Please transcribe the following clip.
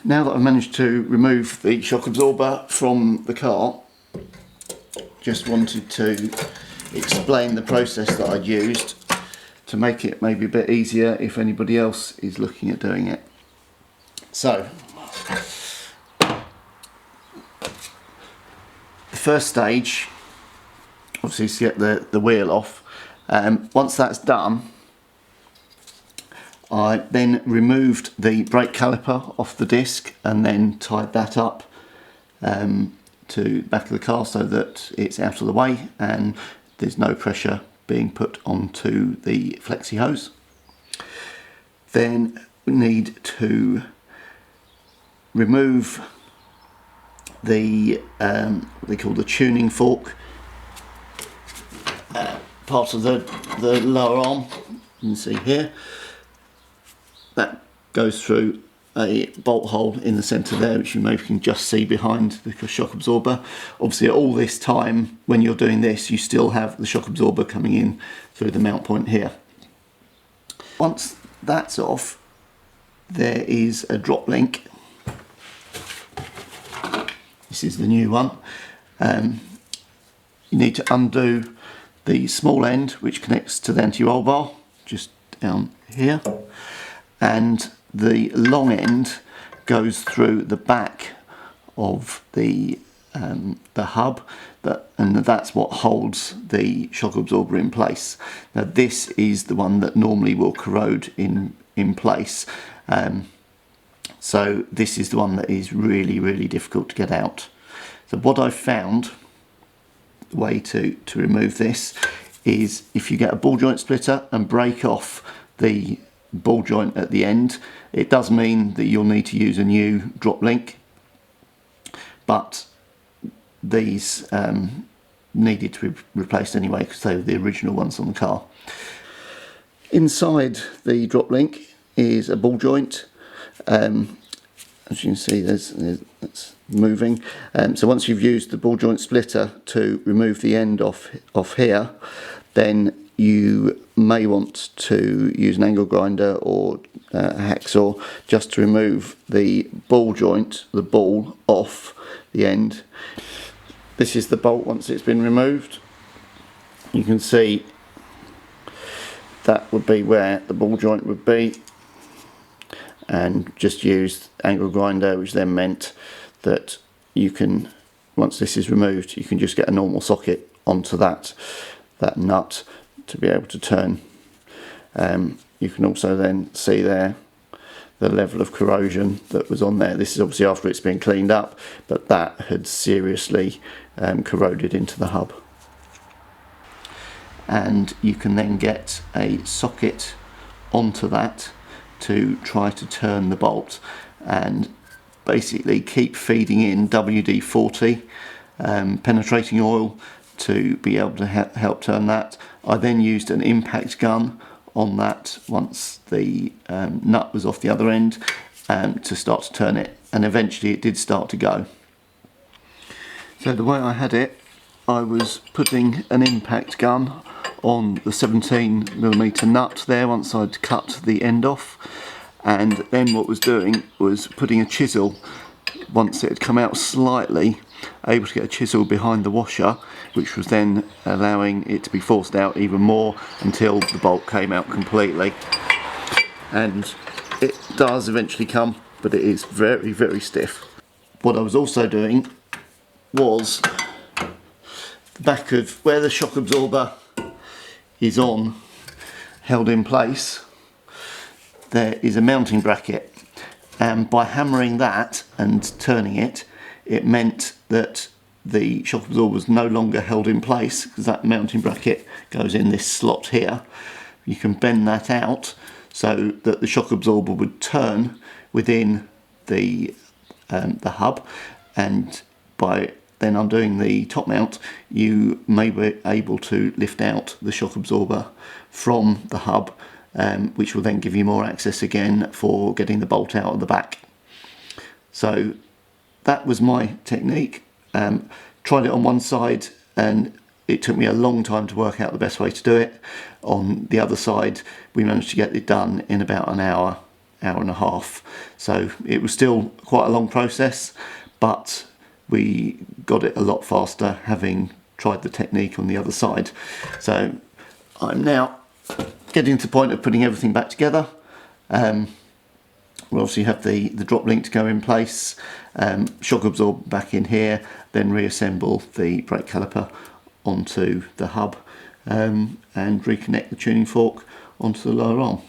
Now that I've managed to remove the shock absorber from the car, just wanted to explain the process that I'd used to make it maybe a bit easier if anybody else is looking at doing it. So, the first stage, obviously, is to get the wheel off. Once that's done, I then removed the brake caliper off the disc and then tied that up to the back of the car so that it's out of the way and there's no pressure being put onto the flexi hose. Then we need to remove the what they call the tuning fork part of the lower arm. You can see here that goes through a bolt hole in the centre there, which you maybe can just see behind the shock absorber. Obviously, all this time when you're doing this, you still have the shock absorber coming in through the mount point here. Once that's off, there is a drop link. This is the new one. You need to undo the small end which connects to the anti-roll bar, just down here, and the long end goes through the back of the hub, and that's what holds the shock absorber in place. Now this is the one that normally will corrode in place, so this is the one that is really difficult to get out. So what I've found, the way to remove this, is if you get a ball joint splitter and break off the ball joint at the end. It does mean that you'll need to use a new drop link, but these needed to be replaced anyway because they were the original ones on the car. Inside the drop link is a ball joint. As you can see, it's moving. So once you've used the ball joint splitter to remove the end off here, then you may want to use an angle grinder or a hacksaw just to remove the ball joint, the ball, off the end. This is the bolt once it's been removed. You can see that would be where the ball joint would be, and just used angle grinder, which then meant that you can, once this is removed, you can just get a normal socket onto that nut to be able to turn. You can also then see there the level of corrosion that was on there. This is obviously after it's been cleaned up, but that had seriously corroded into the hub. And you can then get a socket onto that to try to turn the bolt, and basically keep feeding in WD-40 penetrating oil to be able to help turn that. I then used an impact gun on that once the nut was off the other end to start to turn it, and eventually it did start to go. So the way I had it, I was putting an impact gun on the 17mm nut there once I'd cut the end off, and then what was doing was putting a chisel, once it had come out slightly, able to get a chisel behind the washer, which was then allowing it to be forced out even more until the bolt came out completely. And it does eventually come, but it is very stiff. What I was also doing was the back of where the shock absorber is on, held in place, there is a mounting bracket, and by hammering that and turning it, it meant that the shock absorber was no longer held in place because that mounting bracket goes in this slot here. You can bend that out so that the shock absorber would turn within the hub, and by then undoing the top mount, you may be able to lift out the shock absorber from the hub, which will then give you more access again for getting the bolt out of the back. So that was my technique. Tried it on one side and it took me a long time to work out the best way to do it. On the other side, we managed to get it done in about an hour. hour and a half. So it was still quite a long process, but we got it a lot faster having tried the technique on the other side. So I'm now getting to the point of putting everything back together. We'll obviously have the drop link to go in place, shock absorber back in here, then reassemble the brake caliper onto the hub, and reconnect the tuning fork onto the lower arm.